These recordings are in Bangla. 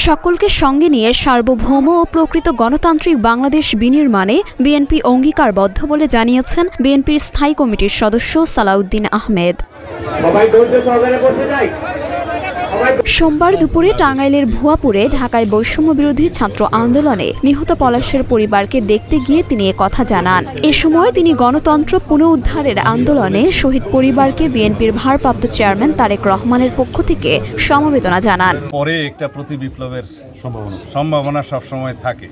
সকলকে সঙ্গে নিয়ে সার্বভৌম ও প্রকৃত গণতান্ত্রিক বাংলাদেশ বিনির্মাণে বিএনপি অঙ্গীকারবদ্ধ বলে জানিয়েছেন বিএনপির স্থায়ী কমিটির সদস্য সালাউদ্দিন আহমেদ। সোমবার দুপুরে টাঙ্গাইলের ভুয়াপুরে ঢাকায় বৈষম্য বিরোধী ছাত্র আন্দোলনে নিহত পলাশের পরিবারকে দেখতে গিয়ে তিনি কথা জানান। এ সময় তিনি গণতন্ত্র পুনরুদ্ধারের আন্দোলনে শহীদ পরিবারকে বিএনপির ভারপ্রাপ্ত চেয়ারম্যান তারেক রহমানের পক্ষ থেকে সমবেদনা জানান। পরে একটা প্রতি বিপ্লবের সম্ভাবনা সবসময় থাকে।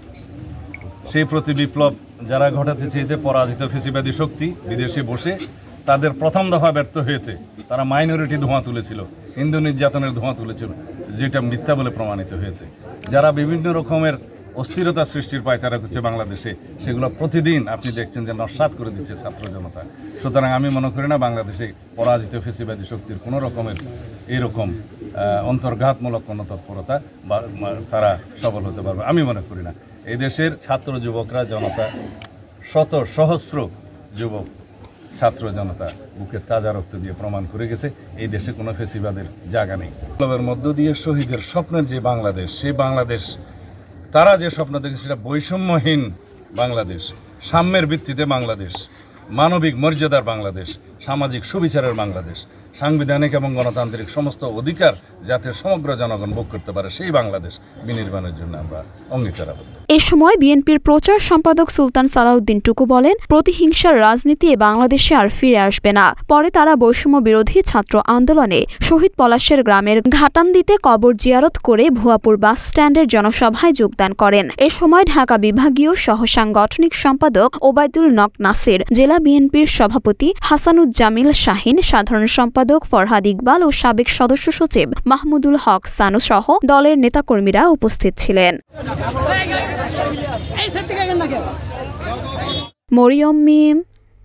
সেই প্রতি বিপ্লব যারা ঘটাতে চেয়েছে পরাজিত ফ্যাসিবাদী শক্তি বিদেশে বসে তাদের প্রথম দফা ব্যর্থ হয়েছে। তারা মাইনরিটি ধোঁয়া তুলেছিল, হিন্দু নির্যাতনের ধোঁয়া তুলেছিল, যেটা মিথ্যা বলে প্রমাণিত হয়েছে। যারা বিভিন্ন রকমের অস্থিরতা সৃষ্টির পায়তারা করছে বাংলাদেশে, সেগুলো প্রতিদিন আপনি দেখছেন যে নস্যাৎ করে দিচ্ছে ছাত্র জনতা। সুতরাং আমি মনে করি না বাংলাদেশে পরাজিত ফ্যাসিবাদী শক্তির কোনো রকমের এরকম অন্তর্ঘাতমূলক কোনো তৎপরতা বা তারা সফল হতে পারবে আমি মনে করি না। এই দেশের ছাত্র যুবকরা জনতা, শত সহস্র যুবক ছাত্র জনতা বুকের তাজা রক্ত দিয়ে প্রমাণ করে গেছে এই দেশে কোনো ফ্যাসিবাদের জায়গা নেই। বিপ্লবের মধ্য দিয়ে শহীদের স্বপ্নের যে বাংলাদেশ, সেই বাংলাদেশ তারা যে স্বপ্ন দেখে সেটা বৈষম্যহীন বাংলাদেশ, সাম্যের ভিত্তিতে বাংলাদেশ, মানবিক মর্যাদার বাংলাদেশ, সামাজিক সুবিচারের বাংলাদেশ, সাংবিধানিক এবং গণতান্ত্রিক সমস্ত অধিকার যাতে সমগ্র জনগণ ভোগ করতে পারে, সেই বাংলাদেশ বিনির্মাণের জন্য আমরা অঙ্গীকারাবদ্ধ। এ সময় বিএনপির প্রচার সম্পাদক সুলতান সালাউদ্দিন টুকু বলেন, প্রতিহিংসার রাজনীতি বাংলাদেশে আর ফিরে আসবে না। পরে তারা বৈষম্য বিরোধী ছাত্র আন্দোলনে শহীদ পলাশের গ্রামের ঘাটান্দিতে কবর জিয়ারত করে ভুয়াপুর বাস স্ট্যান্ডের জনসভায় যোগদান করেন। এ সময় ঢাকা বিভাগীয় সহসাংগঠনিক সম্পাদক ওবায়দুল নক নাসির, জেলা বিএনপির সভাপতি হাসানুজ্জামিল শাহিন, সাধারণ সম্পাদক ফরহাদ ইকবাল ও সাবেক সদস্য সচিব মাহমুদুল হক সানু সহ দলের নেতাকর্মীরা উপস্থিত ছিলেন। মরিয়ম মিম,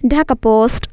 ঢাকা পোস্ট।